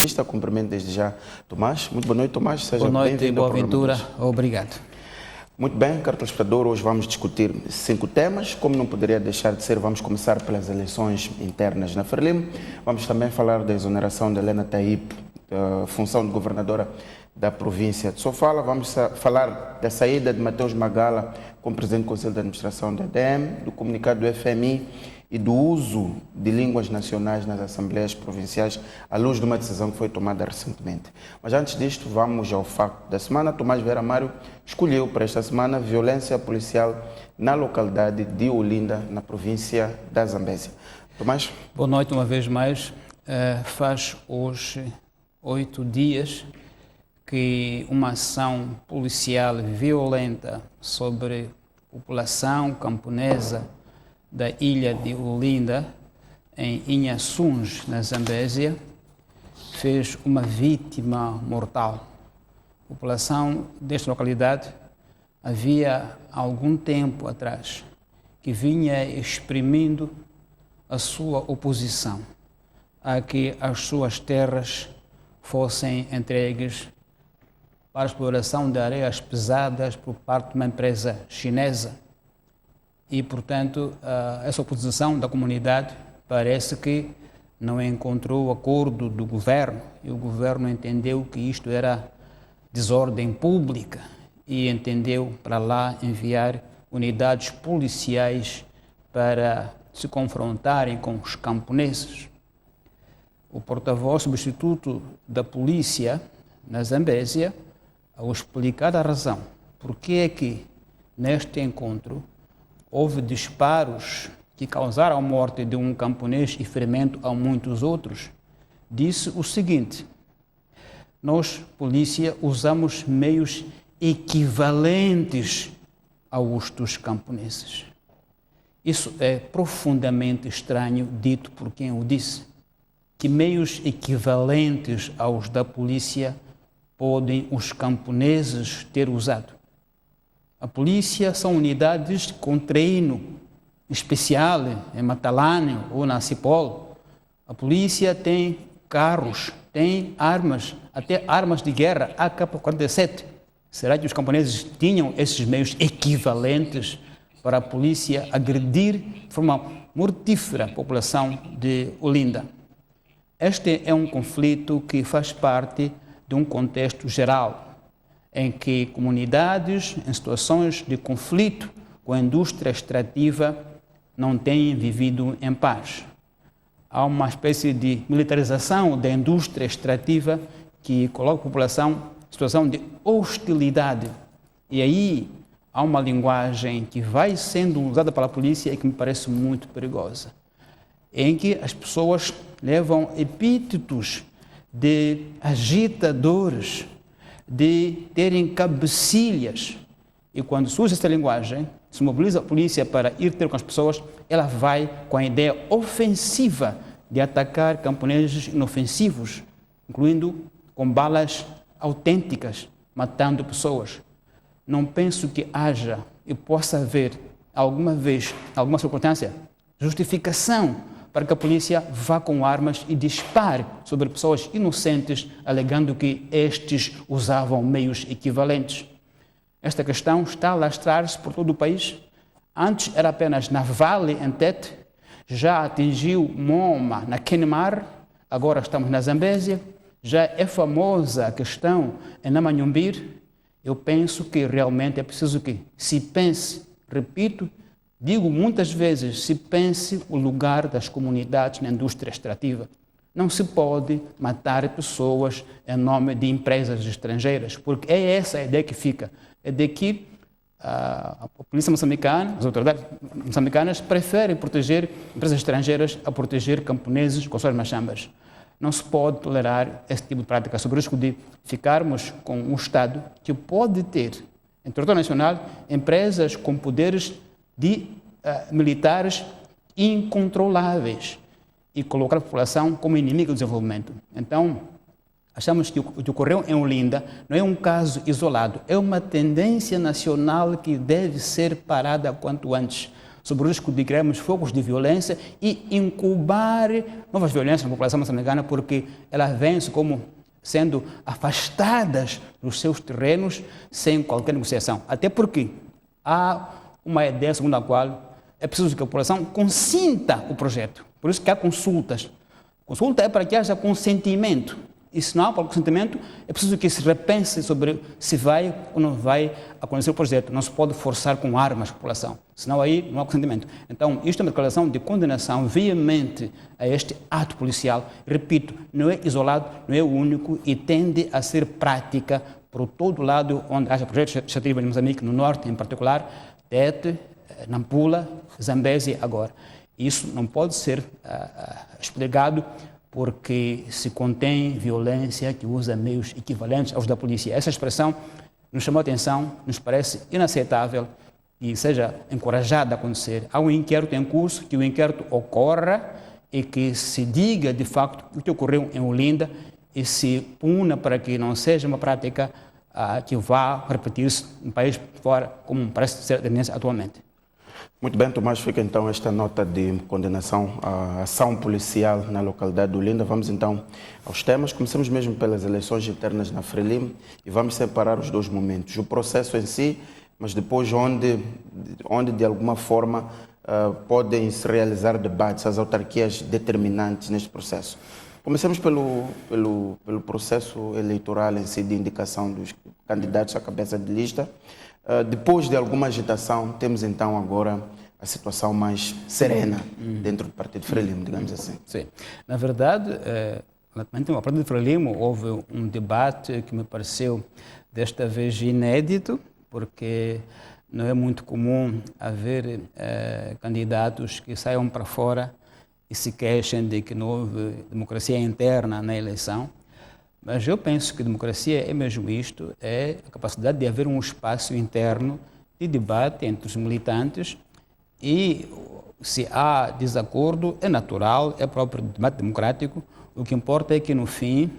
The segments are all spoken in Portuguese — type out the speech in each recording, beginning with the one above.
entrevista. Cumprimento desde já Tomás. Muito boa noite, Tomás. Seja boa noite e bem-vindo boa aventura. Obrigado. Muito bem, caro telespectador, hoje vamos discutir 5 temas. Como não poderia deixar de ser, vamos começar pelas eleições internas na Frelimo. Vamos também falar da exoneração de Helena Taib, da função de governadora da província de Sofala. Vamos falar da saída de Mateus Magala como presidente do Conselho de Administração da EDM, do comunicado do FMI e do uso de línguas nacionais nas assembleias provinciais, à luz de uma decisão que foi tomada recentemente. Mas antes disto, vamos ao facto da semana. Tomás Vieira Mário escolheu para esta semana violência policial na localidade de Olinda, na província da Zambésia. Tomás? Boa noite uma vez mais. Faz hoje 8 dias que uma ação policial violenta sobre a população camponesa da ilha de Olinda, em Inhaçuns, na Zambésia, fez uma vítima mortal. A população desta localidade havia algum tempo atrás que vinha exprimindo a sua oposição a que as suas terras fossem entregues para a exploração de areias pesadas por parte de uma empresa chinesa. E, portanto, essa oposição da comunidade parece que não encontrou acordo do governo, e o governo entendeu que isto era desordem pública e entendeu para lá enviar unidades policiais para se confrontarem com os camponeses. O porta-voz substituto da polícia na Zambésia, ao explicar a razão por que é que neste encontro houve disparos que causaram a morte de um camponês e ferimento a muitos outros, disse o seguinte: nós, polícia, usamos meios equivalentes aos dos camponeses. Isso é profundamente estranho, dito por quem o disse. Que meios equivalentes aos da polícia podem os camponeses ter usado? A polícia são unidades com treino especial em Matalane ou na Cipol. A polícia tem carros, tem armas, até armas de guerra, AK-47. Será que os camponeses tinham esses meios equivalentes para a polícia agredir de forma mortífera a população de Olinda? Este é um conflito que faz parte de um contexto geral, em que comunidades em situações de conflito com a indústria extrativa não têm vivido em paz. Há uma espécie de militarização da indústria extrativa que coloca a população em situação de hostilidade. E aí há uma linguagem que vai sendo usada pela polícia e que me parece muito perigosa, em que as pessoas levam epítetos de agitadores, de terem cabecilhas, e quando surge essa linguagem, se mobiliza a polícia para ir ter com as pessoas, ela vai com a ideia ofensiva de atacar camponeses inofensivos, incluindo com balas autênticas, matando pessoas. Não penso que haja e possa haver alguma vez, alguma circunstância, justificação para que a polícia vá com armas e dispare sobre pessoas inocentes, alegando que estes usavam meios equivalentes. Esta questão está a alastrar-se por todo o país. Antes era apenas na Vale, em Tete, já atingiu Moma, na Queimar, agora estamos na Zambésia, já é famosa a questão em Namanhumbir. Eu penso que realmente é preciso que se pense, repito, digo muitas vezes, se pense o lugar das comunidades na indústria extrativa. Não se pode matar pessoas em nome de empresas estrangeiras, porque é essa a ideia que fica, é de que a polícia moçambicana, as autoridades moçambicanas preferem proteger empresas estrangeiras a proteger camponeses com suas machambas. Não se pode tolerar esse tipo de prática, sob o risco de ficarmos com um Estado que pode ter, em território nacional, empresas com poderes militares incontroláveis e colocar a população como inimiga do desenvolvimento. Então, achamos que o que ocorreu em Olinda não é um caso isolado, é uma tendência nacional que deve ser parada quanto antes. sobre o risco de criarmos focos de violência e incubar novas violências na população moçambicana, porque elas vêm-se como sendo afastadas dos seus terrenos sem qualquer negociação. Até porque há uma ideia segundo a qual é preciso que a população consinta o projeto. Por isso que há consultas. Consulta é para que haja consentimento. E se não há consentimento, é preciso que se repense sobre se vai ou não vai acontecer o projeto. Não se pode forçar com armas a população, senão aí não há consentimento. Então, isto é uma declaração de condenação veemente a este ato policial. Repito, não é isolado, não é o único e tende a ser prática por todo lado onde haja projetos extrativos em Moçambique, no norte em particular, Tete, Nampula, Zambésia agora. Isso não pode ser explicado porque se contém violência que usa meios equivalentes aos da polícia. Essa expressão nos chamou a atenção, nos parece inaceitável e seja encorajada a acontecer. Há um inquérito em curso, que o inquérito ocorra e que se diga de facto o que ocorreu em Olinda e se puna para que não seja uma prática que vá repetir-se no país fora, como parece ser a tendência atualmente. Muito bem, Tomás, fica então esta nota de condenação à ação policial na localidade de Olinda. Vamos então aos temas. Começamos mesmo pelas eleições internas na Frelimo e vamos separar os dois momentos. O processo em si, mas depois onde de alguma forma podem se realizar debates, as autarquias determinantes neste processo. Comecemos pelo processo eleitoral em si de indicação dos candidatos à cabeça de lista. Depois de alguma agitação, temos então agora a situação mais serena dentro do Partido Frelimo, digamos assim. Sim. Na verdade, no Partido Frelimo houve um debate que me pareceu desta vez inédito, porque não é muito comum haver candidatos que saiam para fora e se queixem de que não houve democracia interna na eleição. Mas eu penso que democracia é mesmo isto, é a capacidade de haver um espaço interno de debate entre os militantes e se há desacordo, é natural, é próprio debate democrático. O que importa é que no fim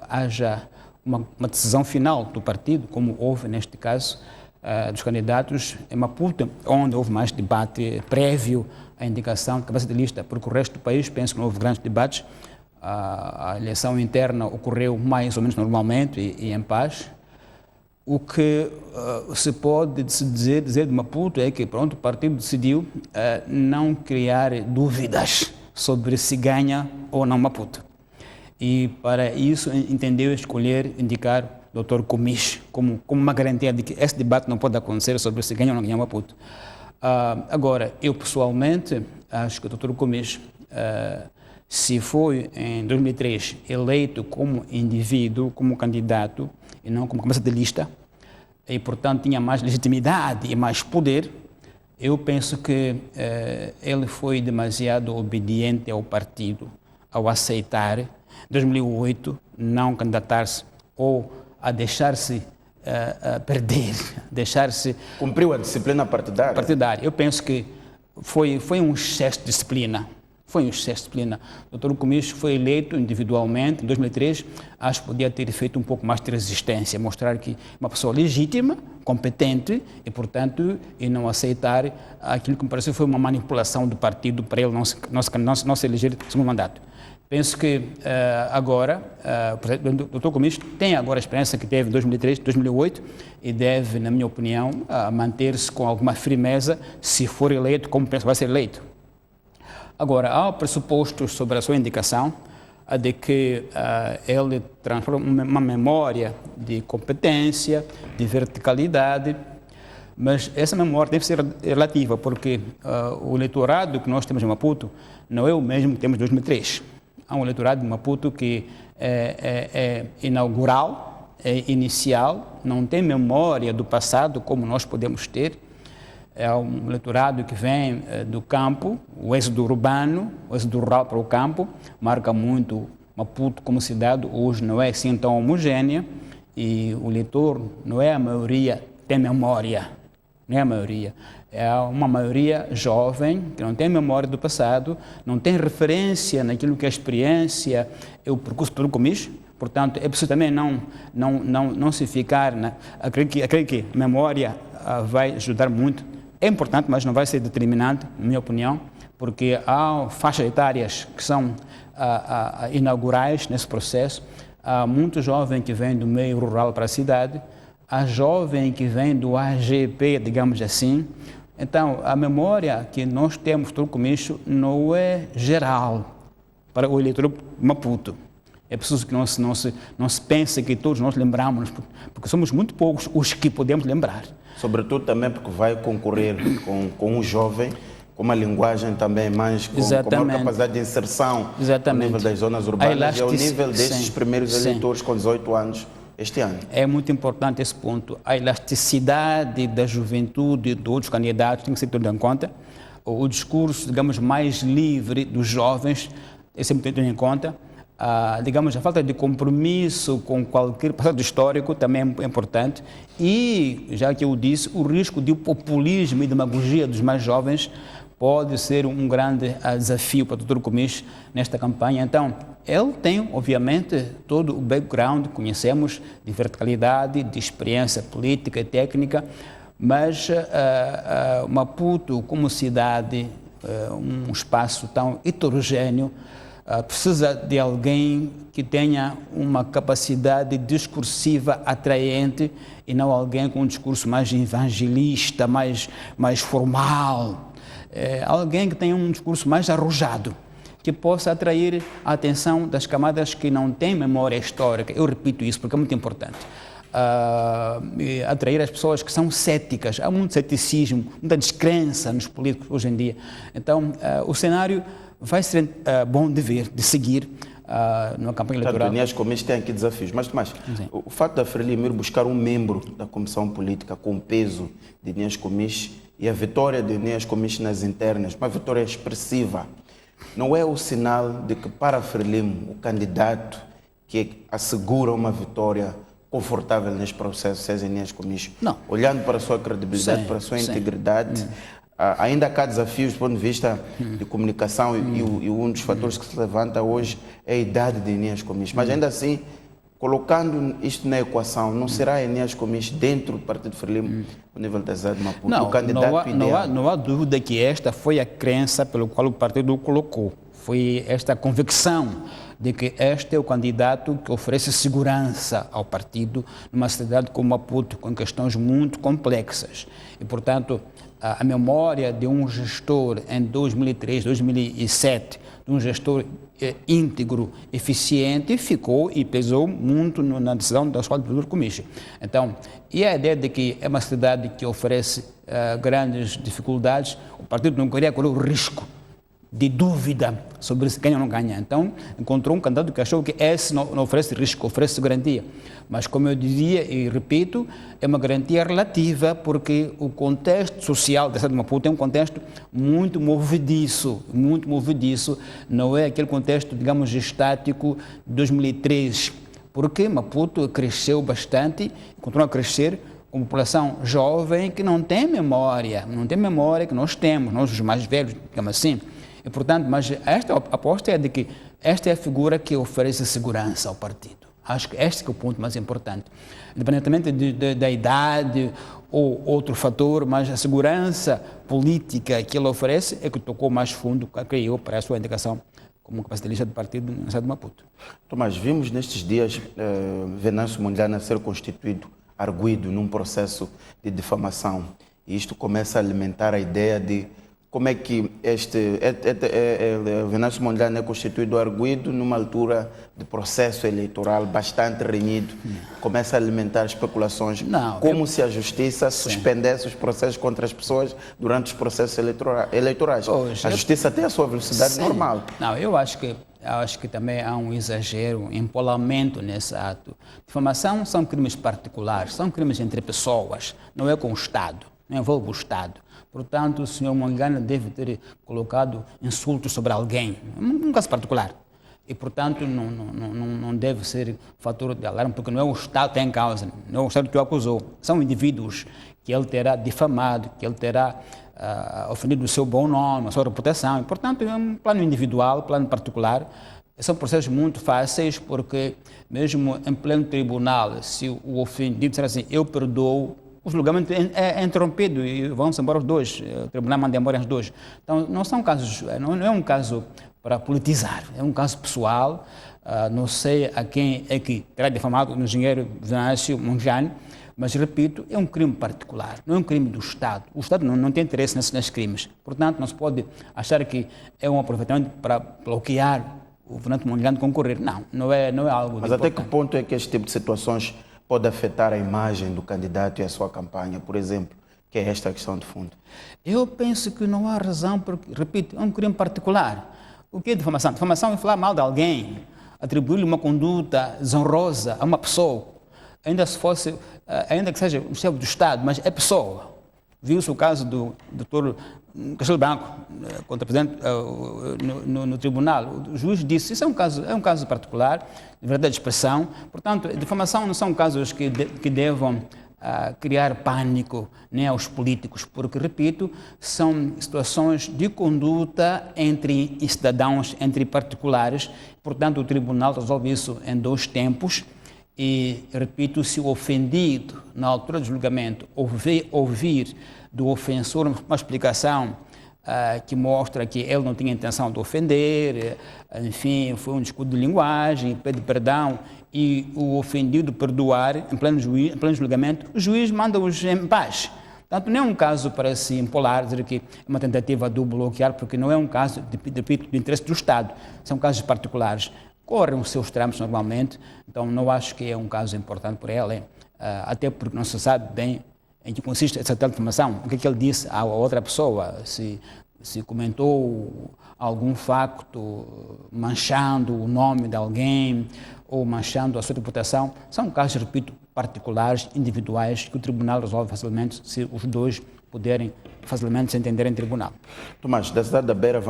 haja uma decisão final do partido, como houve neste caso dos candidatos em Maputo, onde houve mais debate prévio à indicação de cabeça de lista, porque o resto do país penso que não houve grandes debates. A eleição interna ocorreu mais ou menos normalmente e em paz. O que se pode dizer de Maputo é que pronto, o partido decidiu não criar dúvidas sobre se ganha ou não Maputo. E para isso entendeu escolher indicar o Dr. Comish como uma garantia de que esse debate não pode acontecer sobre se ganha ou não ganha Maputo. Agora, eu pessoalmente acho que o Dr. Comish se foi em 2003 eleito como indivíduo, como candidato e não como cabeça de lista, e portanto tinha mais legitimidade e mais poder, eu penso que ele foi demasiado obediente ao partido ao aceitar, em 2008, não candidatar-se ou a deixar-se perder, deixar-se... Cumpriu a disciplina partidária? Eu penso que foi um excesso de disciplina. Foi um excesso de disciplina. O Dr. Comish foi eleito individualmente em 2003, acho que podia ter feito um pouco mais de resistência, mostrar que é uma pessoa legítima, competente e, portanto, e não aceitar aquilo que me pareceu foi uma manipulação do partido para ele não se eleger no segundo mandato. Penso que agora, o Dr. Comish tem agora a experiência que teve em 2003, 2008 e deve, na minha opinião, manter-se com alguma firmeza se for eleito, como penso que vai ser eleito. Agora, há pressupostos sobre a sua indicação de que ele transforma uma memória de competência, de verticalidade, mas essa memória deve ser relativa, porque o eleitorado que nós temos em Maputo não é o mesmo que temos em 2003. Há um eleitorado de Maputo que é inaugural, é inicial, não tem memória do passado como nós podemos ter. É um eleitorado que vem do campo, o êxodo urbano, o êxodo rural para o campo, marca muito Maputo como cidade, hoje não é assim tão homogênea, e o eleitor não é a maioria, tem memória, não é a maioria. É uma maioria jovem, que não tem memória do passado, não tem referência naquilo que é a experiência, é o percurso do Comish. Portanto, é preciso também não se ficar... Acredito que a memória vai ajudar muito é importante, mas não vai ser determinante, na minha opinião, porque há faixas etárias que são inaugurais nesse processo. Há muito jovem que vem do meio rural para a cidade, há jovem que vem do AGP, digamos assim. Então, a memória que nós temos do Comicho não é geral para o eleitor de Maputo. É preciso que não se pense que todos nós lembramos, porque somos muito poucos os que podemos lembrar. Sobretudo também porque vai concorrer com um jovem, com uma linguagem também mais, com maior capacidade de inserção no nível das zonas urbanas e ao nível desses primeiros eleitores com 18 anos este ano. É muito importante esse ponto. A elasticidade da juventude de outros candidatos tem que ser tido em conta. O discurso, digamos, mais livre dos jovens é sempre tido em conta. Digamos, a falta de compromisso com qualquer passado histórico também é importante. E, já que eu disse, o risco de populismo e demagogia dos mais jovens pode ser um grande desafio para o Dr. Comicho nesta campanha. Então, ele tem, obviamente, todo o background, conhecemos, de verticalidade, de experiência política e técnica, mas Maputo, como cidade, um espaço tão heterogêneo, precisa de alguém que tenha uma capacidade discursiva atraente e não alguém com um discurso mais evangelista, mais formal. Alguém que tenha um discurso mais arrojado, que possa atrair a atenção das camadas que não têm memória histórica. Eu repito isso porque é muito importante. Atrair as pessoas que são céticas. Há muito ceticismo, muita descrença nos políticos hoje em dia. Então, o cenário vai ser bom de ver, de seguir numa campanha eleitoral. Portanto, o Comicho tem aqui desafios. Mas, Tomás, o fato da Frelimo ir buscar um membro da comissão política com o peso de Inês Comicho e a vitória de Inês Comicho nas internas, uma vitória expressiva, não é o sinal de que para a Frelimo, o candidato que assegura uma vitória confortável neste processo, seja Inês Comicho? Não. Olhando para a sua credibilidade, para a sua integridade, ainda há desafios do ponto de vista de comunicação e um dos fatores que se levanta hoje é a idade de Inês Comicho. Mas ainda assim, colocando isto na equação, não será Inês Comicho dentro do Partido Frelimo, no nível da cidade de Maputo, o candidato ideal? Não há dúvida que esta foi a crença pelo qual o partido o colocou. Foi esta convicção de que este é o candidato que oferece segurança ao partido numa cidade como Maputo, com questões muito complexas. E, portanto, a memória de um gestor em 2003, 2007, de um gestor íntegro, eficiente, ficou e pesou muito na decisão da escola de Dr. Comicho. Então, e a ideia de que é uma cidade que oferece grandes dificuldades, o partido não queria correr o risco de dúvida sobre se ganha ou não ganha. Então, encontrou um candidato que achou que esse não oferece risco, oferece garantia. Mas, como eu dizia e repito, é uma garantia relativa, porque o contexto social da cidade de Maputo é um contexto muito movediço, não é aquele contexto, digamos, estático de 2003, porque Maputo cresceu bastante, continua a crescer, com população jovem que não tem memória que nós temos, nós os mais velhos, digamos assim. E, portanto, mas esta aposta é de que esta é a figura que oferece segurança ao partido. Acho que este é o ponto mais importante. Independentemente da idade ou outro fator, mas a segurança política que ele oferece é que tocou mais fundo, creio eu, para a sua indicação como capacitalista do partido na cidade de Maputo. Tomás, vimos nestes dias Venâncio Mondlane ser constituído arguido num processo de difamação. E isto começa a alimentar a ideia de como é que Venâncio Mondlane é constituído arguido numa altura de processo eleitoral bastante renhido. Começa a alimentar especulações se a justiça suspendesse os processos contra as pessoas durante os processos eleitorais. A justiça tem a sua velocidade normal. Não, eu acho que também há um exagero, um empolamento nesse ato. Difamação são crimes particulares, são crimes entre pessoas, não é com o Estado, não envolve o Estado. Portanto, o senhor Mondlane deve ter colocado insultos sobre alguém, um caso particular. E, portanto, não deve ser fator de alarme, porque não é o Estado que tem em causa, não é o Estado que o acusou. São indivíduos que ele terá difamado, que ele terá ofendido o seu bom nome, a sua reputação. E, portanto, é um plano individual, plano particular. São processos muito fáceis, porque mesmo em pleno tribunal, se o ofendido disser assim, eu perdoo, o julgamento é interrompido e vão-se embora os dois, o tribunal manda embora os dois. Então, não são casos, não é um caso para politizar, é um caso pessoal. Não sei a quem é que terá difamado o engenheiro Venâncio Mondlane, mas, repito, é um crime particular, não é um crime do Estado. O Estado não tem interesse nesses crimes. Portanto, não se pode achar que é um aproveitamento para bloquear o Venâncio Mondlane concorrer. Não é algo. Mas até que ponto é que este tipo de situações pode afetar a imagem do candidato e a sua campanha, por exemplo, que é esta a questão de fundo? Eu penso que não há razão, porque, repito, é um crime particular. O que é difamação? Difamação é falar mal de alguém, atribuir-lhe uma conduta desonrosa a uma pessoa, ainda que seja o chefe do Estado, mas é pessoa. Viu-se o caso do Dr. Castelo Branco contra o presidente no tribunal. O juiz disse isso é um caso particular, de verdade de expressão. Portanto, difamação não são casos que devam criar pânico nem aos políticos, porque, repito, são situações de conduta entre cidadãos, entre particulares. Portanto, o tribunal resolve isso em 2 tempos e, repito, se o ofendido, na altura do julgamento, ouvir do ofensor uma explicação que mostra que ele não tinha intenção de ofender, enfim, foi um descuido de linguagem, pede perdão, e o ofendido perdoar em pleno julgamento, o juiz manda-os em paz. Portanto, não é um caso para se empolar, dizer que é uma tentativa de o bloquear, porque não é um caso, repito, de interesse do Estado, são casos particulares. Correm os seus trâmites normalmente, então não acho que é um caso importante por ela, até porque não se sabe bem em que consiste essa tal difamação, o que é que ele disse à outra pessoa, se comentou algum facto manchando o nome de alguém ou manchando a sua reputação. São casos, repito, particulares, individuais, que o tribunal resolve facilmente se os dois puderem facilmente se entenderem em tribunal. Tomás, da cidade da Beira,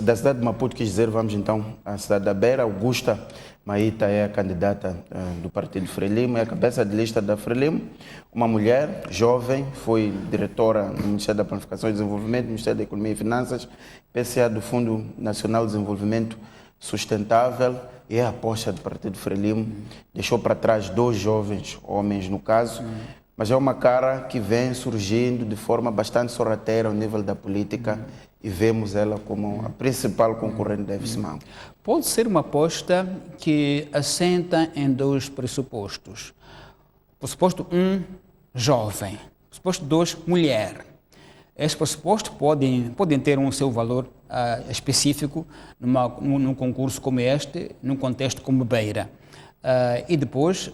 da cidade de Maputo, quis dizer, vamos então à cidade da Beira. Augusta Maíta é a candidata do partido Frelimo, é a cabeça de lista da Frelimo, uma mulher jovem, foi diretora no Ministério da Planificação e Desenvolvimento, Ministério da Economia e Finanças, PCA do Fundo Nacional de Desenvolvimento Sustentável, e é a aposta do partido Frelimo. Deixou para trás 2 jovens homens, no caso, mas é uma cara que vem surgindo de forma bastante sorrateira ao nível da política e vemos ela como a principal concorrente da FSMAN. Pode ser uma aposta que assenta em 2 pressupostos. Pressuposto 1, jovem. Pressuposto 2, mulher. Esses pressupostos podem ter um seu valor específico num concurso como este, num contexto como Beira. E depois,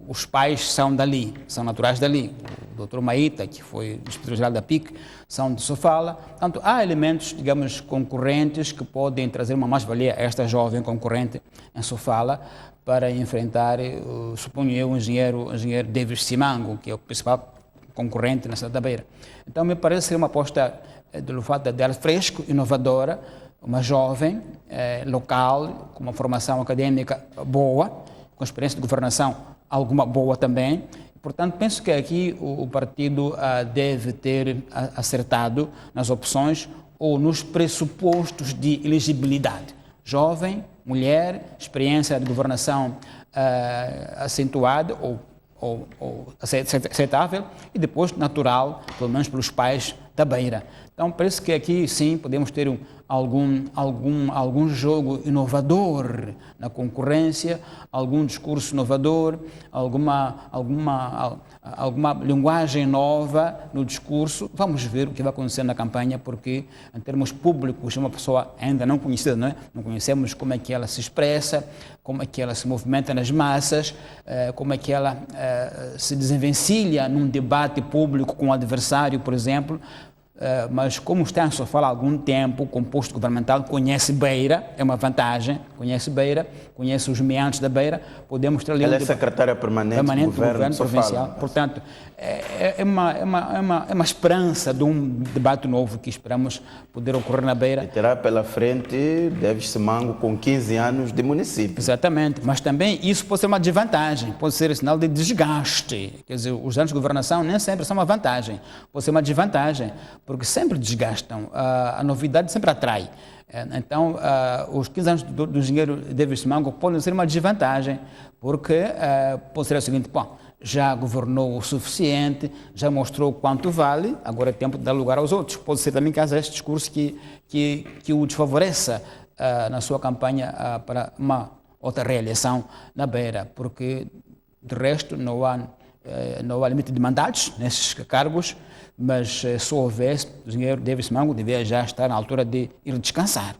os pais são dali, são naturais dali. O Dr. Maíta, que foi inspetor-geral da PIC, são de Sofala. Portanto, há elementos, digamos, concorrentes que podem trazer uma mais-valia a esta jovem concorrente em Sofala para enfrentar, suponho eu, o engenheiro Davis Simango, que é o principal concorrente na cidade da Beira. Então, me parece ser uma aposta do fato de ela fresco, inovadora, uma jovem, local, com uma formação acadêmica boa, com experiência de governação alguma boa também. Portanto, penso que aqui o partido deve ter acertado nas opções ou nos pressupostos de elegibilidade. Jovem, mulher, experiência de governação acentuada ou aceitável e depois natural, pelo menos pelos pais da Beira. Então, parece que aqui sim podemos ter algum jogo inovador na concorrência, algum discurso inovador, alguma linguagem nova no discurso. Vamos ver o que vai acontecer na campanha, porque em termos públicos é uma pessoa ainda não conhecida, não é? Não conhecemos como é que ela se expressa, como é que ela se movimenta nas massas, como é que ela se desenvencilha num debate público com o adversário, por exemplo. Mas como está em Sofala há algum tempo, o composto governamental conhece Beira, é uma vantagem, conhece os meandros da Beira, podemos ter ali... Ela é secretária permanente do governo provincial, portanto, é uma esperança de um debate novo que esperamos poder ocorrer na Beira. E terá pela frente Davis Simango com 15 anos de município. Exatamente, mas também isso pode ser uma desvantagem, pode ser sinal de desgaste, quer dizer, os anos de governação nem sempre são uma vantagem, pode ser uma desvantagem, porque sempre desgastam, a novidade sempre atrai. Então, os 15 anos do engenheiro Davis Simango podem ser uma desvantagem, porque pode ser o seguinte, bom, já governou o suficiente, já mostrou quanto vale, agora é tempo de dar lugar aos outros. Pode ser também que haja este discurso que o desfavoreça na sua campanha para uma outra reeleição na beira, porque de resto não há limite de mandatos nesses cargos, mas se houvesse, o engenheiro Davis Mango devia já estar na altura de ir descansar.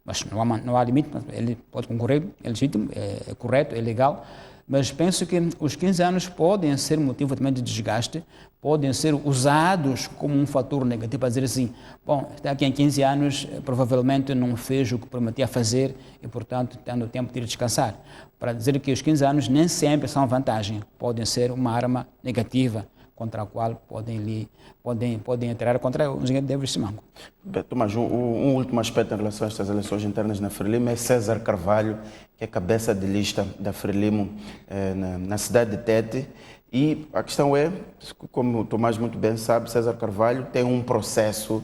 Mas não há limite, ele pode concorrer, é legítimo, é correto, é legal, mas penso que os 15 anos podem ser motivo também de desgaste, podem ser usados como um fator negativo para dizer assim, bom, está aqui em 15 anos, provavelmente não fez o que prometia fazer e, portanto, tendo tempo de ir descansar. Para dizer que os 15 anos nem sempre são vantagem, podem ser uma arma negativa contra a qual podem entrar contra o engenheiro Davis Mango. Tomás, um último aspecto em relação a estas eleições internas na Frelimo é César Carvalho, que é cabeça de lista da Frelimo na cidade de Tete. E a questão é, como o Tomás muito bem sabe, César Carvalho tem um processo,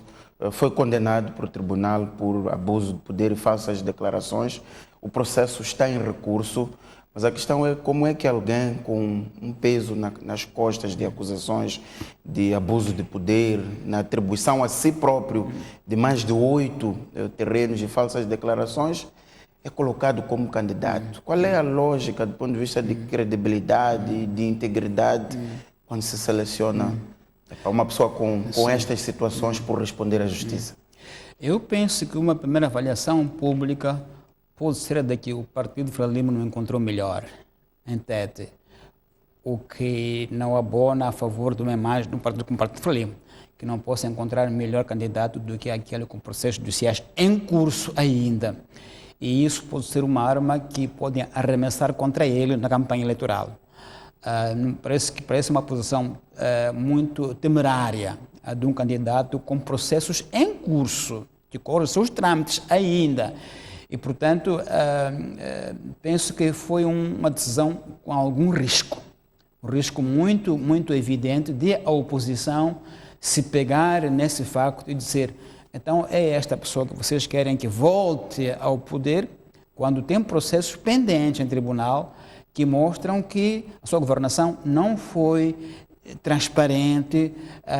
foi condenado por tribunal por abuso de poder e falsas declarações. O processo está em recurso, mas a questão é como é que alguém com um peso nas costas de acusações de abuso de poder, na atribuição a si próprio de mais de 8 terrenos de falsas declarações, é colocado como candidato. Qual é a lógica do ponto de vista de credibilidade, de integridade, quando se seleciona uma pessoa com estas situações por responder à justiça? Eu penso que uma primeira avaliação pública pode ser de que o Partido Frelimo não encontrou melhor em Tete, o que não abona a favor de uma imagem do partido como o Partido Frelimo, que não possa encontrar melhor candidato do que aquele com processos judiciais em curso ainda. E isso pode ser uma arma que pode arremessar contra ele na campanha eleitoral. Parece uma posição muito temerária de um candidato com processos em curso, que correm seus trâmites ainda. E, portanto, penso que foi uma decisão com algum risco. Um risco muito, muito evidente de a oposição se pegar nesse facto e dizer: então é esta pessoa que vocês querem que volte ao poder, quando tem processos pendentes em tribunal que mostram que a sua governação não foi transparente,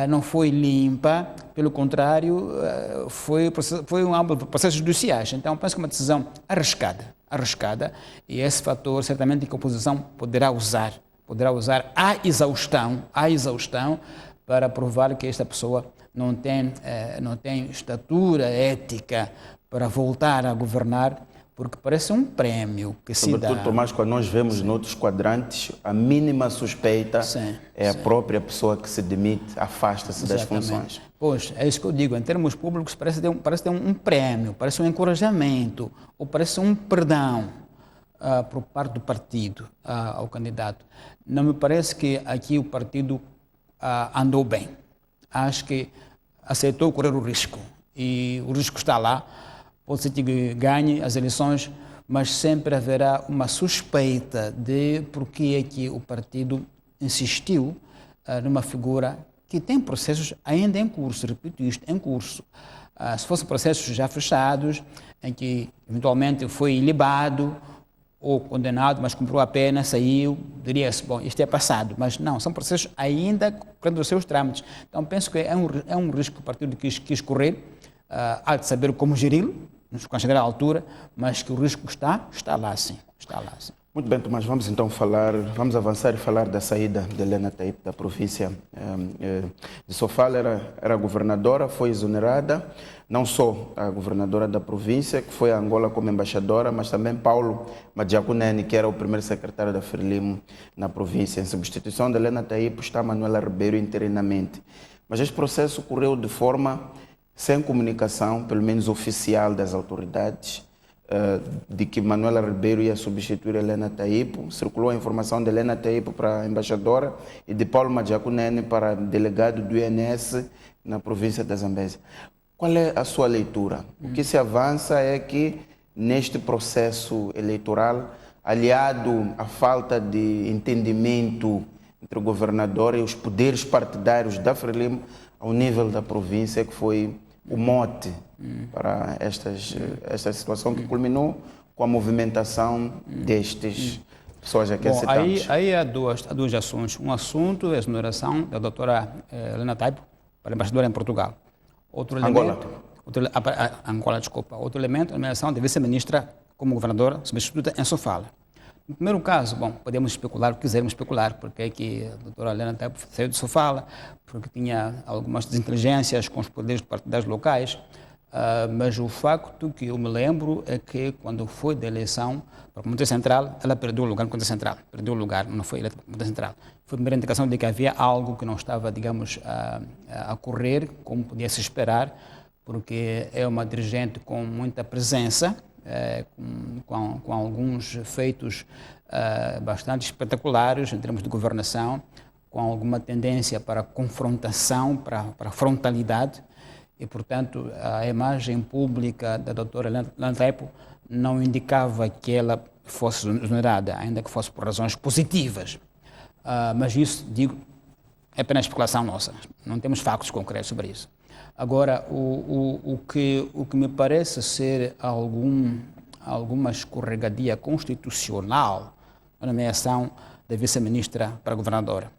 não foi limpa, pelo contrário, foi um âmbito de processos judiciais. Então, penso que é uma decisão arriscada, e esse fator certamente que a oposição poderá usar à exaustão para provar que esta pessoa não tem estatura ética para voltar a governar, porque parece um prêmio que se dá. Sobretudo, Tomás, quando nós vemos noutros quadrantes, a mínima suspeita é a própria pessoa que se demite, afasta-se das funções. Pois, é isso que eu digo, em termos públicos parece ter um prêmio, parece um encorajamento, ou parece um perdão por parte do partido ao candidato. Não me parece que aqui o partido andou bem. Acho que aceitou correr o risco, e o risco está lá. Pode ser que ganhe as eleições, mas sempre haverá uma suspeita de por que é que o partido insistiu numa figura que tem processos ainda em curso, repito isto, em curso. Se fossem processos já fechados, em que eventualmente foi ilibado ou condenado, mas cumpriu a pena, saiu, diria-se, bom, isto é passado. Mas não, são processos ainda correndo os seus trâmites. Então penso que é um risco que o partido quis correr, há de saber como geri-lo, nos considerar a altura, mas que o risco está lá sim. Muito bem, Tomás, vamos avançar e falar da saída de Helena Thaip da província de Sofala. Era governadora, foi exonerada, não só a governadora da província, que foi a Angola como embaixadora, mas também Paulo Madjacunene, que era o primeiro secretário da Frelimo na província. Em substituição de Helena Thaip está Manuela Ribeiro interinamente. Mas este processo ocorreu de forma sem comunicação, pelo menos oficial, das autoridades, de que Manuela Ribeiro ia substituir Helena Thaip. Circulou a informação de Helena Thaip para a embaixadora e de Paulo Madjacunene para delegado do INS na província da Zambésia. Qual é a sua leitura? O que se avança é que neste processo eleitoral, aliado à falta de entendimento entre o governador e os poderes partidários da Frelimo, ao nível da província, que foi o mote para esta situação que culminou com a movimentação destes pessoas aqui Bom, citamos. aí há dois assuntos. Um assunto é a exoneração da doutora Helena Taipo para embaixadora em Portugal. Outro elemento, Angola, desculpa. Outro elemento é a nomeação da vice-ministra como governadora substituta em Sofala. No primeiro caso, bom, podemos especular o que quisermos especular, porque é que a doutora Helena Taipo saiu de Sofala, porque tinha algumas desinteligências com os poderes partidários locais, mas o facto que eu me lembro é que quando foi da eleição para o Comitê Central, ela perdeu o lugar no Comitê Central, perdeu o lugar, não foi eleita para o Comitê Central. Foi a primeira indicação de que havia algo que não estava, digamos, a correr como podia se esperar, porque é uma dirigente com muita presença, com alguns feitos bastante espetaculares em termos de governação, com alguma tendência para confrontação, para frontalidade, e, portanto, a imagem pública da doutora Helena Taipo não indicava que ela fosse exonerada, ainda que fosse por razões positivas. Mas isso, digo, é apenas especulação nossa, não temos factos concretos sobre isso. Agora, o que me parece ser alguma escorregadia constitucional na nomeação da vice-ministra para governadora.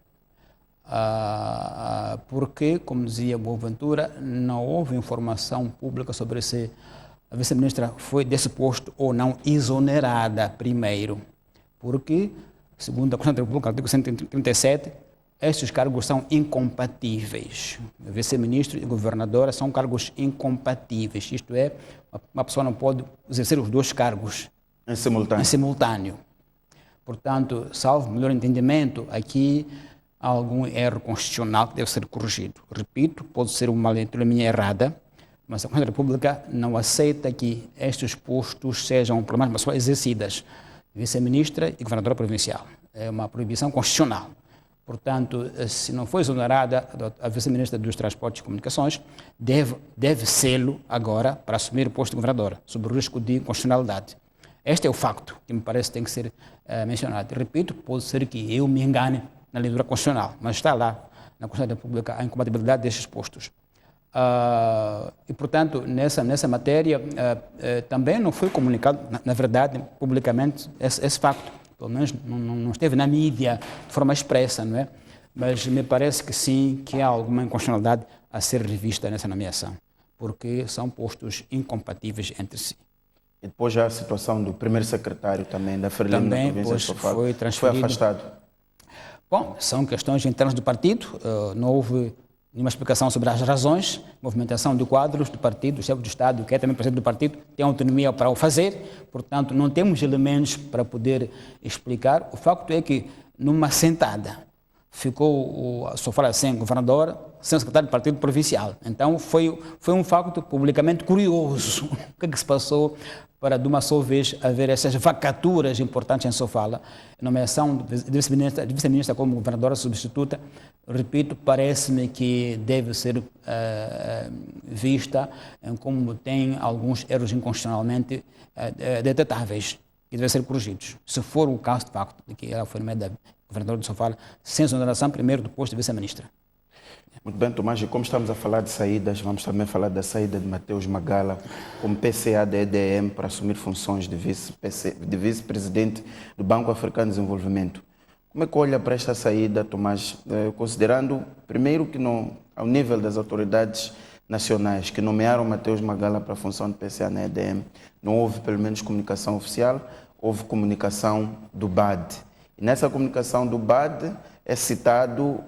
Porque, como dizia Boaventura, não houve informação pública sobre se a vice-ministra foi desse posto ou não exonerada primeiro. Porque, segundo a Constituição da República, artigo 137, estes cargos são incompatíveis. Vice-ministro e governadora são cargos incompatíveis. Isto é, uma pessoa não pode exercer os dois cargos em simultâneo. Portanto, salvo melhor entendimento, aqui há algum erro constitucional que deve ser corrigido. Repito, pode ser uma leitura minha errada, mas a Constituição da República não aceita que estes postos sejam, por mais uma pessoa, exercidas. Vice-ministra e governadora provincial. É uma proibição constitucional. Portanto, se não foi exonerada, a vice-ministra dos Transportes e Comunicações deve sê-lo agora para assumir o posto de governadora, sob o risco de inconstitucionalidade. Este é o facto que me parece que tem que ser mencionado. Repito, pode ser que eu me engane na leitura constitucional, mas está lá na Constituição da República a incompatibilidade destes postos. E, portanto, nessa matéria também não foi comunicado, na verdade, publicamente, esse facto. Pelo menos não esteve na mídia de forma expressa, não é? Mas me parece que sim, que há alguma inconstitucionalidade a ser revista nessa nomeação, porque são postos incompatíveis entre si. E depois já a situação do primeiro secretário também da Frelimo na província de Sofala, foi transferido. Foi afastado. Bom, são questões internas do partido, não houve nenhuma explicação sobre as razões, movimentação de quadros do partido, o chefe do Estado, que é também presidente do partido, tem autonomia para o fazer, portanto, não temos elementos para poder explicar. O facto é que, numa sentada, ficou Sofala sem governador, sem secretário do partido provincial. Então, foi um facto publicamente curioso. O que é que se passou para, de uma só vez, haver essas vacaturas importantes em Sofala? A nomeação de vice-ministra como governadora substituta, repito, parece-me que deve ser vista como tem alguns erros inconstitucionalmente detetáveis e devem ser corrigidos. Se for o caso, de facto, de que ela foi nomeada governadora de Sofala, sem exoneração primeiro do posto de vice-ministra. Muito bem, Tomás, e como estamos a falar de saídas, vamos também falar da saída de Mateus Magala como PCA da EDM para assumir funções de vice-presidente do Banco Africano de Desenvolvimento. Como é que olha para esta saída, Tomás, considerando, primeiro, que ao nível das autoridades nacionais que nomearam Mateus Magala para a função de PCA na EDM, não houve, pelo menos, comunicação oficial, houve comunicação do BAD. E nessa comunicação do BAD é citado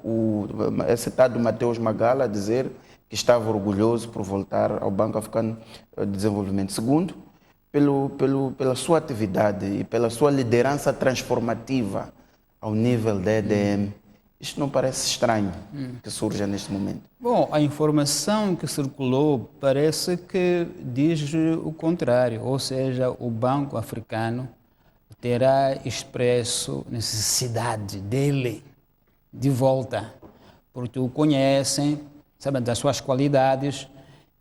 Mateus Magala a dizer que estava orgulhoso por voltar ao Banco Africano de Desenvolvimento. Segundo, pela sua atividade e pela sua liderança transformativa ao nível da EDM. Isto não parece estranho que surja neste momento? Bom, a informação que circulou parece que diz o contrário, ou seja, o Banco Africano terá expresso necessidade dele de volta, porque o conhecem, sabem das suas qualidades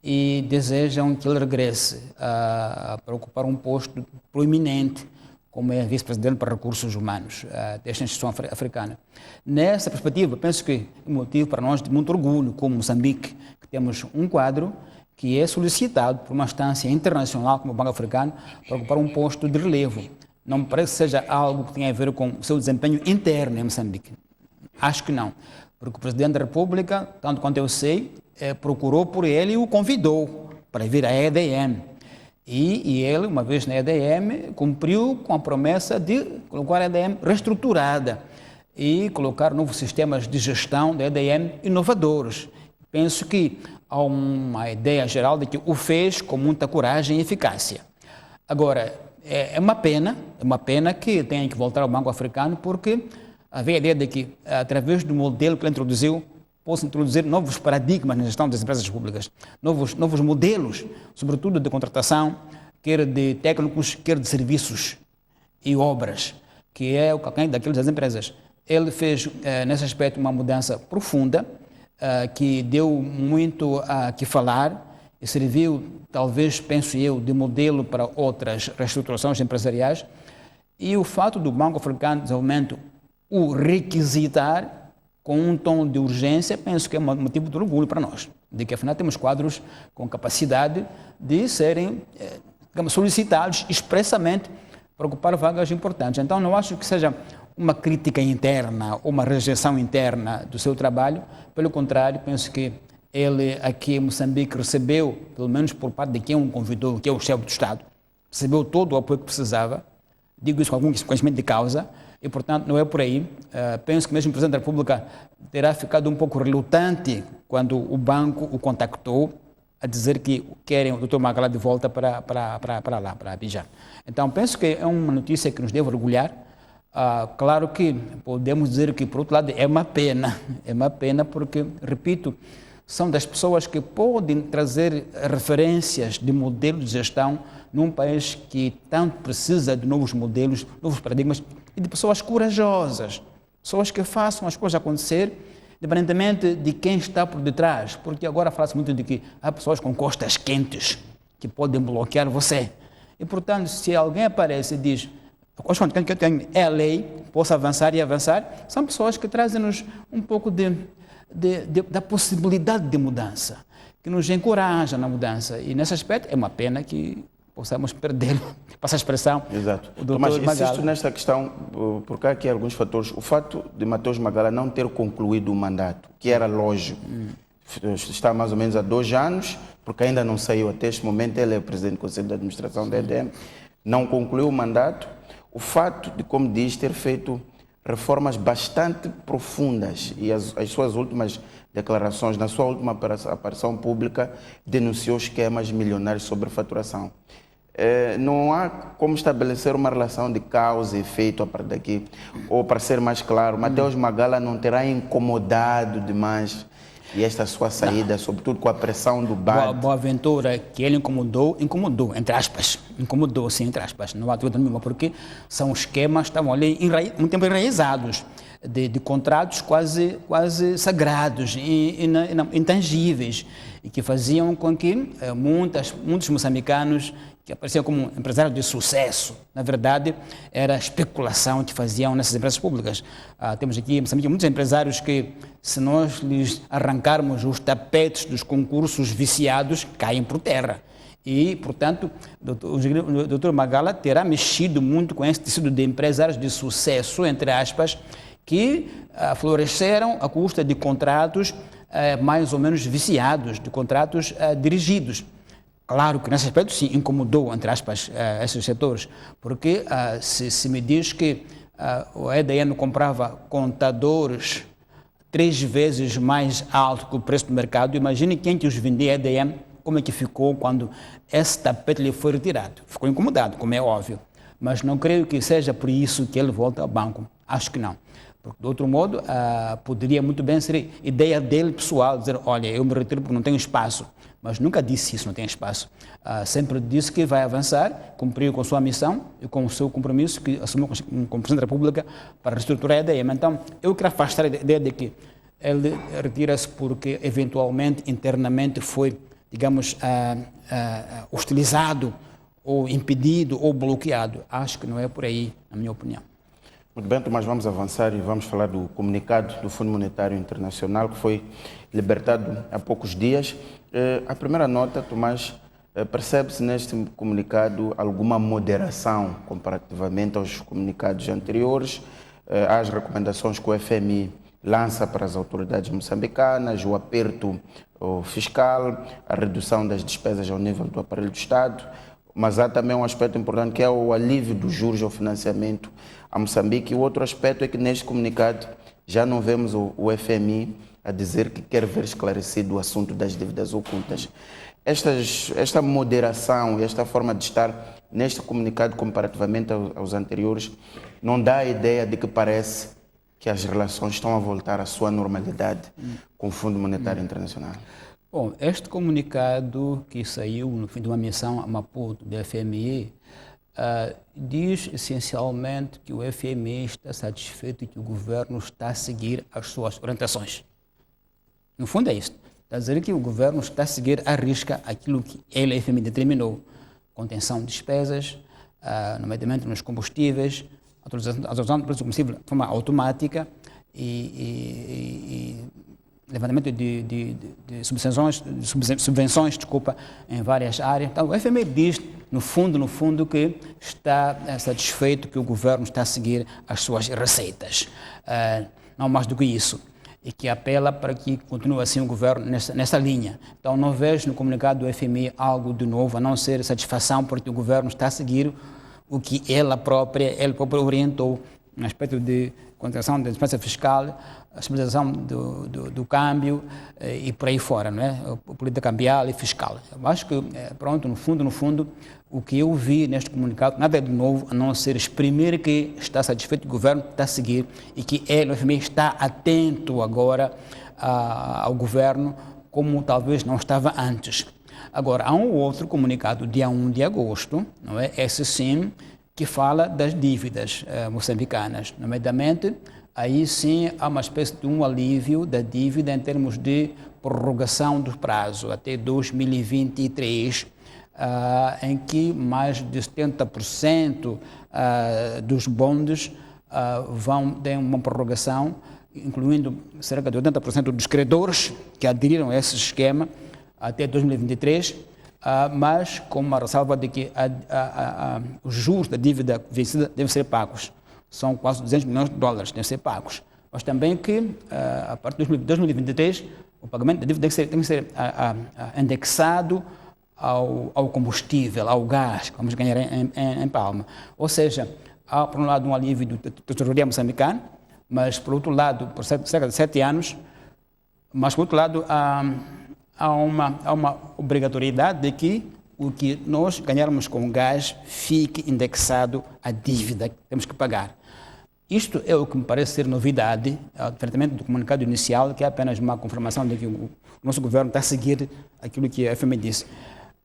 e desejam que ele regresse para ocupar um posto proeminente como é vice-presidente para recursos humanos desta instituição africana. Nessa perspectiva, penso que é um motivo para nós de muito orgulho, como Moçambique, que temos um quadro que é solicitado por uma instância internacional como o Banco Africano para ocupar um posto de relevo. Não me parece que seja algo que tenha a ver com o seu desempenho interno em Moçambique. Acho que não. Porque o Presidente da República, tanto quanto eu sei, procurou por ele e o convidou para vir à EDM. E ele, uma vez na EDM, cumpriu com a promessa de colocar a EDM reestruturada e colocar novos sistemas de gestão da EDM inovadores. Penso que há uma ideia geral de que o fez com muita coragem e eficácia. Agora, é uma pena que tenha que voltar ao Banco Africano, porque havia a ideia de que, através do modelo que ele introduziu, possa introduzir novos paradigmas na gestão das empresas públicas, novos modelos, sobretudo de contratação, quer de técnicos, quer de serviços e obras, que é o calcanhar daqueles das empresas. Ele fez, nesse aspecto, uma mudança profunda, que deu muito a que falar e serviu, talvez, penso eu, de modelo para outras reestruturações empresariais. E o fato do Banco Africano de Desenvolvimento o requisitar com um tom de urgência, penso que é um motivo de orgulho para nós, de que afinal temos quadros com capacidade de serem solicitados expressamente para ocupar vagas importantes. Então não acho que seja uma crítica interna ou uma rejeição interna do seu trabalho, pelo contrário, penso que ele aqui em Moçambique recebeu, pelo menos por parte de quem o convidou, que é o chefe do Estado, recebeu todo o apoio que precisava, digo isso com algum conhecimento de causa, e, portanto, não é por aí. Penso que mesmo o Presidente da República terá ficado um pouco relutante quando o banco o contactou a dizer que querem o Dr. Magala de volta para lá, para Abidjan. Então, penso que é uma notícia que nos deve orgulhar. Claro que podemos dizer que, por outro lado, é uma pena porque, repito, são das pessoas que podem trazer referências de modelos de gestão num país que tanto precisa de novos modelos, novos paradigmas, e de pessoas corajosas, pessoas que façam as coisas acontecer, independentemente de quem está por detrás, porque agora fala-se muito de que há pessoas com costas quentes que podem bloquear você. E, portanto, se alguém aparece e diz, a costa quente que eu tenho é a lei, posso avançar e avançar, são pessoas que trazem-nos um pouco da possibilidade de mudança, que nos encoraja na mudança. E, nesse aspecto, é uma pena que possamos perdê-lo, passa a expressão. Exato. O Mas Dr. Magala. insisto nesta questão, porque há aqui alguns fatores. O fato de Mateus Magala não ter concluído o mandato, que era lógico, está mais ou menos há 2 anos, porque ainda não saiu até este momento, ele é presidente do Conselho de Administração da EDM, não concluiu o mandato. O fato de, como diz, ter feito reformas bastante profundas e as suas últimas declarações, na sua última aparição pública, denunciou esquemas milionários sobre faturação. Não há como estabelecer uma relação de causa e efeito a partir daqui. Ou, para ser mais claro, Mateus Magala não terá incomodado demais e esta sua saída, sobretudo com a pressão do BAD. Boaventura, que ele incomodou, entre aspas. Incomodou, sim, entre aspas. Não há dúvida nenhuma, porque são esquemas que estavam ali muito tempo enraizados, de contratos quase sagrados, intangíveis, e que faziam com que muitos moçambicanos que apareciam como empresários de sucesso, na verdade, era especulação que faziam nessas empresas públicas. Temos aqui em Moçambique muitos empresários que, se nós lhes arrancarmos os tapetes dos concursos viciados, caem por terra. E, portanto, o Dr. Magala terá mexido muito com esse tecido de empresários de sucesso, entre aspas, que floresceram à custa de contratos mais ou menos viciados, de contratos dirigidos. Claro que nesse aspecto sim incomodou, entre aspas, esses setores, porque se me diz que o EDM comprava contadores 3 vezes mais alto que o preço do mercado, imagine quem que os vendia EDM, como é que ficou quando esse tapete lhe foi retirado. Ficou incomodado, como é óbvio, mas não creio que seja por isso que ele volta ao banco, acho que não. Porque, de outro modo, poderia muito bem ser ideia dele pessoal, dizer, olha, eu me retiro porque não tenho espaço. Mas nunca disse isso, não tem espaço. Sempre disse que vai avançar, cumpriu com a sua missão e com o seu compromisso que assumiu como Presidente da República para reestruturar a EDM. Então, eu quero afastar a ideia de que ele retira-se porque, eventualmente, internamente foi, digamos, hostilizado, ou impedido, ou bloqueado. Acho que não é por aí, na minha opinião. Muito bem, Tomás, vamos avançar e vamos falar do comunicado do Fundo Monetário Internacional que foi libertado há poucos dias. A primeira nota, Tomás, Percebe-se neste comunicado alguma moderação comparativamente aos comunicados anteriores, às recomendações que o FMI lança para as autoridades moçambicanas, o aperto fiscal, a redução das despesas ao nível do aparelho do Estado, mas há também um aspecto importante que é o alívio dos juros ao financiamento a Moçambique. E o outro aspecto é que neste comunicado já não vemos o FMI a dizer que quer ver esclarecido o assunto das dívidas ocultas. Esta moderação e esta forma de estar neste comunicado comparativamente aos anteriores não dá a ideia de que parece que as relações estão a voltar à sua normalidade com o Fundo Monetário Internacional. Bom, este comunicado que saiu no fim de uma missão a Maputo do FMI diz essencialmente que o FMI está satisfeito e que o governo está a seguir as suas orientações. No fundo é isso. Está a dizer que o governo está a seguir à risca aquilo que ele, o FMI, determinou. Contenção de despesas, nomeadamente nos combustíveis, atualização do preço do combustível de forma automática e levantamento de subvenções, em várias áreas. Então, o FMI diz, no fundo, que está satisfeito que o governo está a seguir as suas receitas. Não mais do que isso. E que apela para que continue assim o governo nessa linha. Então, não vejo no comunicado do FMI algo de novo, a não ser satisfação, porque o governo está a seguir o que ele próprio orientou no aspecto de contenção da despesa fiscal, a estabilização do câmbio e por aí fora, não é? A política cambial e fiscal. Eu acho que, no fundo, o que eu vi neste comunicado, nada de novo, a não ser exprimir que está satisfeito, que o governo está a seguir e que ele, o FMI, está atento agora ao governo, como talvez não estava antes. Agora, há um outro comunicado, dia 1 de agosto, não é? Esse sim, que fala das dívidas moçambicanas, nomeadamente, aí sim há uma espécie de um alívio da dívida em termos de prorrogação do prazo até 2023, em que mais de 70% dos bondes vão ter uma prorrogação, incluindo cerca de 80% dos credores que aderiram a esse esquema até 2023, mas com uma ressalva de que os juros da dívida vencida devem ser pagos. São quase 200 milhões de dólares que devem ser pagos. Mas também que, a partir de 2023, o pagamento da dívida tem que ser indexado ao combustível, ao gás que vamos ganhar em Palma. Ou seja, há, por um lado, um alívio da tesouraria moçambicana, mas, por outro lado, por cerca de 7 anos, mas, por outro lado, há uma obrigatoriedade de que o que nós ganharmos com gás fique indexado à dívida que temos que pagar. Isto é o que me parece ser novidade, diferentemente do comunicado inicial, que é apenas uma confirmação de que o nosso governo está a seguir aquilo que a FMI disse.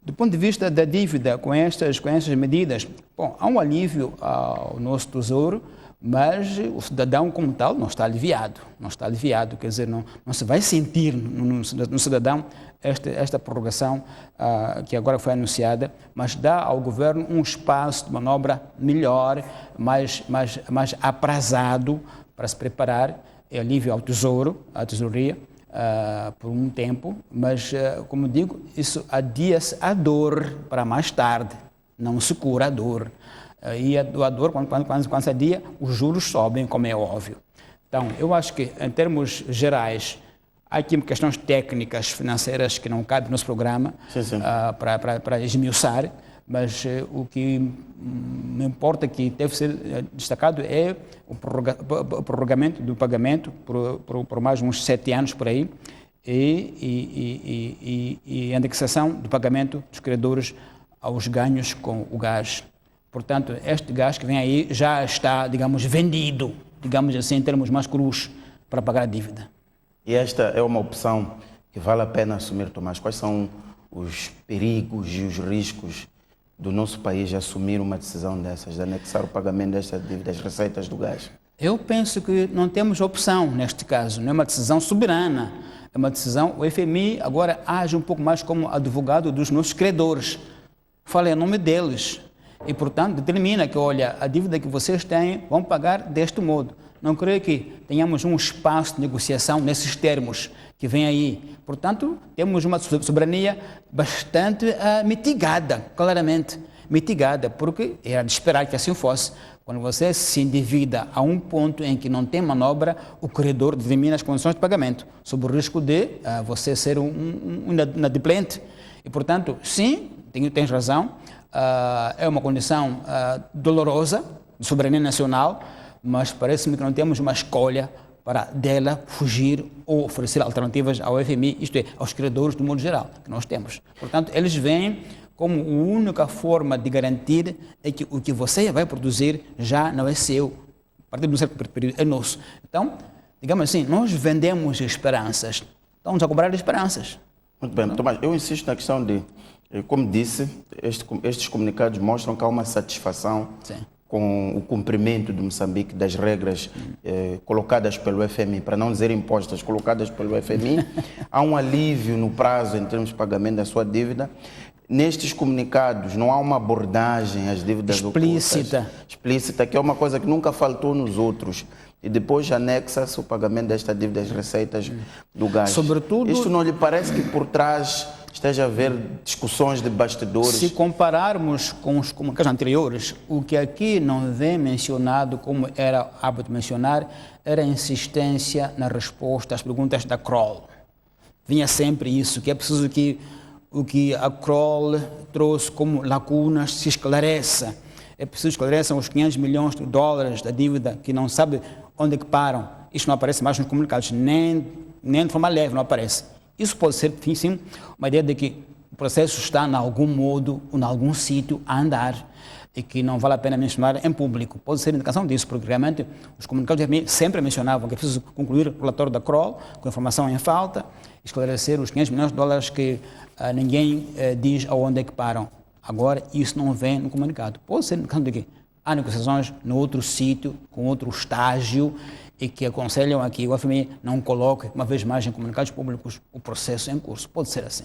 Do ponto de vista da dívida, com estas medidas, bom, há um alívio ao nosso tesouro, mas o cidadão como tal não está aliviado, quer dizer, não se vai sentir no cidadão esta prorrogação que agora foi anunciada, mas dá ao governo um espaço de manobra melhor, mais aprazado para se preparar, alívio ao tesouro, à tesouraria, por um tempo, mas, como digo, isso adia-se a dor para mais tarde, não se cura a dor. E a dor, quando se adia, os juros sobem, como é óbvio. Então, eu acho que, em termos gerais, há aqui questões técnicas, financeiras, que não cabem no nosso programa para esmiuçar, mas o que me importa que deve ser destacado é o prorrogamento do pagamento por mais uns 7 anos por aí e a indexação do pagamento dos credores aos ganhos com o gás. Portanto, este gás que vem aí já está, digamos, vendido, digamos assim, em termos mais crus, para pagar a dívida. E esta é uma opção que vale a pena assumir, Tomás. Quais são os perigos e os riscos do nosso país assumir uma decisão dessas, de anexar o pagamento destas dívidas, receitas do gás? Eu penso que não temos opção neste caso, não é uma decisão soberana, é uma decisão, o FMI agora age um pouco mais como advogado dos nossos credores, fala em nome deles e, portanto, determina que, olha, a dívida que vocês têm vão pagar deste modo. não creio que tenhamos um espaço de negociação nesses termos que vem aí. Portanto, temos uma soberania bastante mitigada, claramente mitigada, porque era de esperar que assim fosse. Quando você se endivida a um ponto em que não tem manobra, o credor determina as condições de pagamento, sob o risco de você ser um inadimplente. E, portanto, sim, tens razão, é uma condição dolorosa de soberania nacional, mas parece-me que não temos uma escolha para dela fugir ou oferecer alternativas ao FMI, isto é, aos credores do modo geral, que nós temos. Portanto, eles veem como a única forma de garantir é que o que você vai produzir já não é seu, a partir de um certo período é nosso. Então, digamos assim, nós vendemos esperanças, estamos a cobrar esperanças. Muito bem, Tomás, eu insisto na questão de, como disse, estes comunicados mostram que há uma satisfação com o cumprimento de Moçambique das regras colocadas pelo FMI, para não dizer impostas, colocadas pelo FMI. Há um alívio no prazo em termos de pagamento da sua dívida. Nestes comunicados não há uma abordagem às dívidas explícita, que é uma coisa que nunca faltou nos outros. E depois anexa-se o pagamento desta dívida às receitas do gás. Sobretudo, isto não lhe parece que por trás esteja a haver discussões de bastidores? Se compararmos com os comunicados anteriores, o que aqui não vem mencionado, como era hábito mencionar, era a insistência na resposta às perguntas da Kroll. Vinha sempre isso, que é preciso que o que a Kroll trouxe como lacunas se esclareça. É preciso esclarecer os 500 milhões de dólares da dívida que não sabe onde é que param. Isto não aparece mais nos comunicados, nem de forma leve não aparece. Isso pode ser, sim, uma ideia de que o processo está, em algum modo, ou em algum sítio, a andar e que não vale a pena mencionar em público. Pode ser indicação disso, porque realmente os comunicados sempre mencionavam que é preciso concluir o relatório da Kroll, com informação em falta, esclarecer os 500 milhões de dólares que ninguém diz aonde é que param. Agora, isso não vem no comunicado. Pode ser indicação de que há negociações no outro sítio, com outro estágio, e que aconselham a que o FMI não coloque, uma vez mais, em comunicados públicos o processo em curso. Pode ser assim.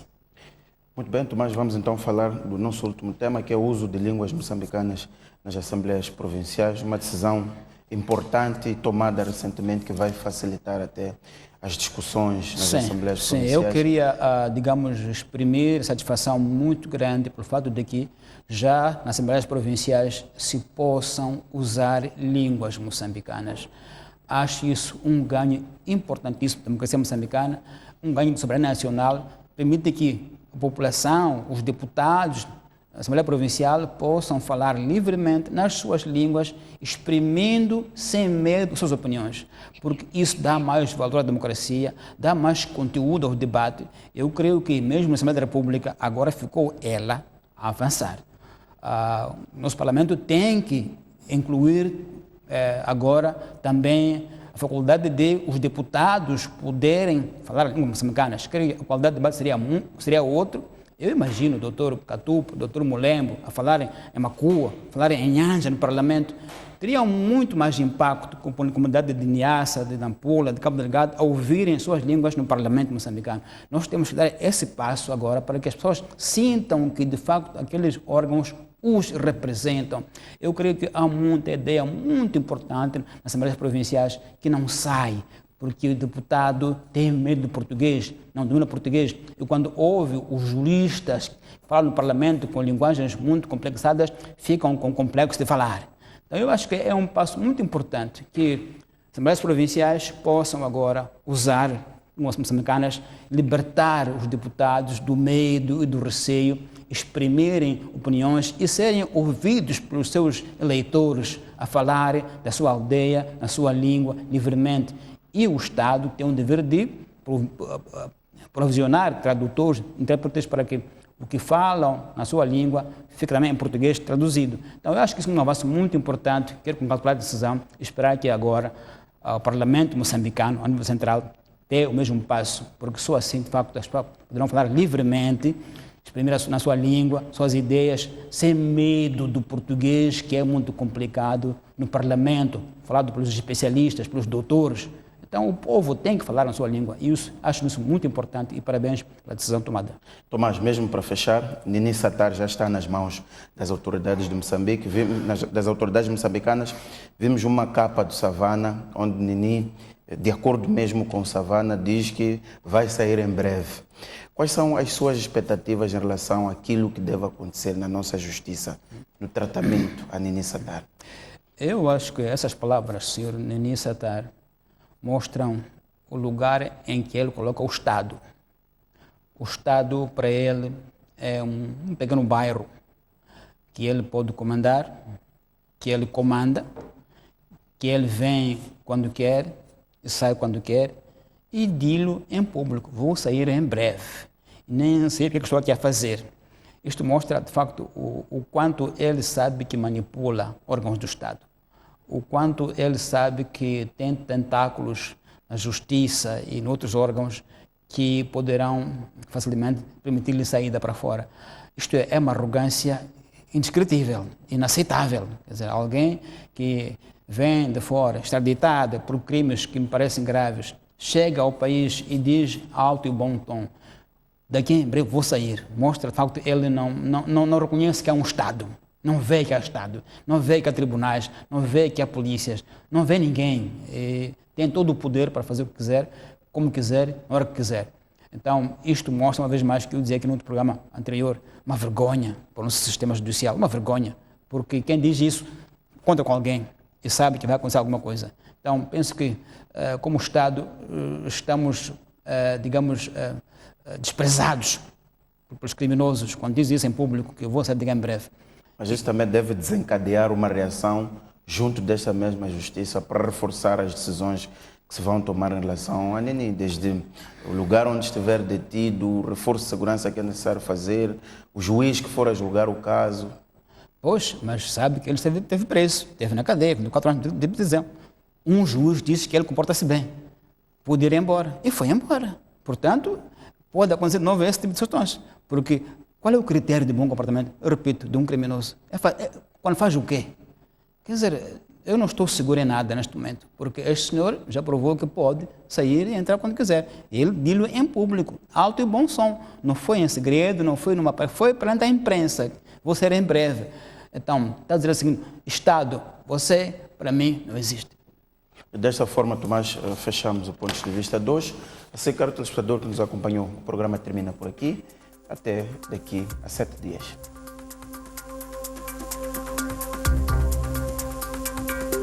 Muito bem, Tomás, vamos então falar do nosso último tema, que é o uso de línguas moçambicanas nas assembleias provinciais, uma decisão importante tomada recentemente que vai facilitar até as discussões nas assembleias provinciais. Eu queria, digamos, exprimir satisfação muito grande pelo fato de que já nas assembleias provinciais se possam usar línguas moçambicanas. Acho isso um ganho importantíssimo da democracia moçambicana, um ganho de soberania nacional, permite que a população, os deputados da Assembleia Provincial possam falar livremente nas suas línguas, exprimindo sem medo suas opiniões, porque isso dá mais valor à democracia, dá mais conteúdo ao debate. Eu creio que mesmo na Assembleia da República agora ficou ela a avançar. Nosso Parlamento tem que incluir agora também a faculdade de os deputados poderem falar a língua moçambicana. Acho que a qualidade de debate seria outro. Eu imagino o doutor Catupo, o doutor Mulembo a falarem em Macua, a falarem em Anja no Parlamento. Teriam muito mais impacto com a comunidade de Niassa, de Nampula, de Cabo Delgado, a ouvirem suas línguas no Parlamento moçambicano. Nós temos que dar esse passo agora para que as pessoas sintam que, de facto, aqueles órgãos os representam. Eu creio que há muita ideia muito importante nas assembleias provinciais que não sai, porque o deputado tem medo do português, não domina português, e quando ouve os juristas que falam no Parlamento com linguagens muito complexadas, ficam com complexo de falar. Então eu acho que é um passo muito importante que as assembleias provinciais possam agora usar línguas moçambicanas, libertar os deputados do medo e do receio, exprimirem opiniões e serem ouvidos pelos seus eleitores a falarem da sua aldeia, na sua língua, livremente. E o Estado tem um dever de provisionar tradutores, intérpretes para que o que falam na sua língua fique também em português traduzido. Então, eu acho que isso é um avanço muito importante. Quero congratular a decisão, esperar que agora o Parlamento moçambicano, a nível central, dê o mesmo passo, porque só assim, de facto, as pessoas poderão falar livremente, exprimir na sua língua, suas ideias, sem medo do português, que é muito complicado no Parlamento, falado pelos especialistas, pelos doutores. Então, o povo tem que falar na sua língua. E isso, acho isso muito importante e parabéns pela decisão tomada. Tomás, mesmo para fechar, Nini Satar já está nas mãos das autoridades de Moçambique, das autoridades moçambicanas. Vimos uma capa do Savana, onde Nini, de acordo mesmo com o Savana, diz que vai sair em breve. Quais são as suas expectativas em relação àquilo que deve acontecer na nossa justiça, no tratamento a Nini Satar? Eu acho que essas palavras, senhor Nini Satar, mostram o lugar em que ele coloca o Estado. O Estado, para ele, é um pequeno bairro que ele pode comandar, que ele comanda, que ele vem quando quer e sai quando quer, e dilo em público: vou sair em breve, nem sei o que estou aqui a fazer. Isto mostra, de facto, o quanto ele sabe que manipula órgãos do Estado, o quanto ele sabe que tem tentáculos na justiça e em outros órgãos que poderão facilmente permitir-lhe saída para fora. Isto é uma arrogância indescritível, inaceitável. Quer dizer, alguém que vem de fora, extraditado por crimes que me parecem graves, chega ao país e diz alto e bom tom: daqui em breve vou sair. Mostra, de facto, ele não reconhece que há um Estado. Não vê que há Estado, não vê que há tribunais, não vê que há polícias, não vê ninguém. E tem todo o poder para fazer o que quiser, como quiser, na hora que quiser. Então, isto mostra, uma vez mais, que eu dizia aqui no outro programa anterior, uma vergonha para o nosso sistema judicial, uma vergonha, porque quem diz isso conta com alguém e sabe que vai acontecer alguma coisa. Então, penso que, como Estado, estamos, digamos, desprezados pelos criminosos, quando dizem isso em público, que eu vou sair daqui em breve. Mas isso também deve desencadear uma reação junto desta mesma justiça para reforçar as decisões que se vão tomar em relação a Nini, desde o lugar onde estiver detido, o reforço de segurança que é necessário fazer, o juiz que for a julgar o caso. Pois, mas sabe que ele esteve preso, esteve na cadeia, com 4 anos de prisão. Um juiz disse que ele comporta-se bem, pôde ir embora, e foi embora. Portanto, pode acontecer de novo esse tipo de situações, porque qual é o critério de bom comportamento, eu repito, de um criminoso? Quando faz o quê? Quer dizer, eu não estou seguro em nada neste momento, porque este senhor já provou que pode sair e entrar quando quiser. Ele disse em público, alto e bom som. Não foi em segredo, não foi foi perante a imprensa. Vou ser em breve. Então, está a dizer assim: Estado, você, para mim, não existe. Desta forma, Tomás, fechamos o ponto de vista de hoje. Assim, caro telespectador que nos acompanhou, o programa termina por aqui. Até daqui a 7 dias.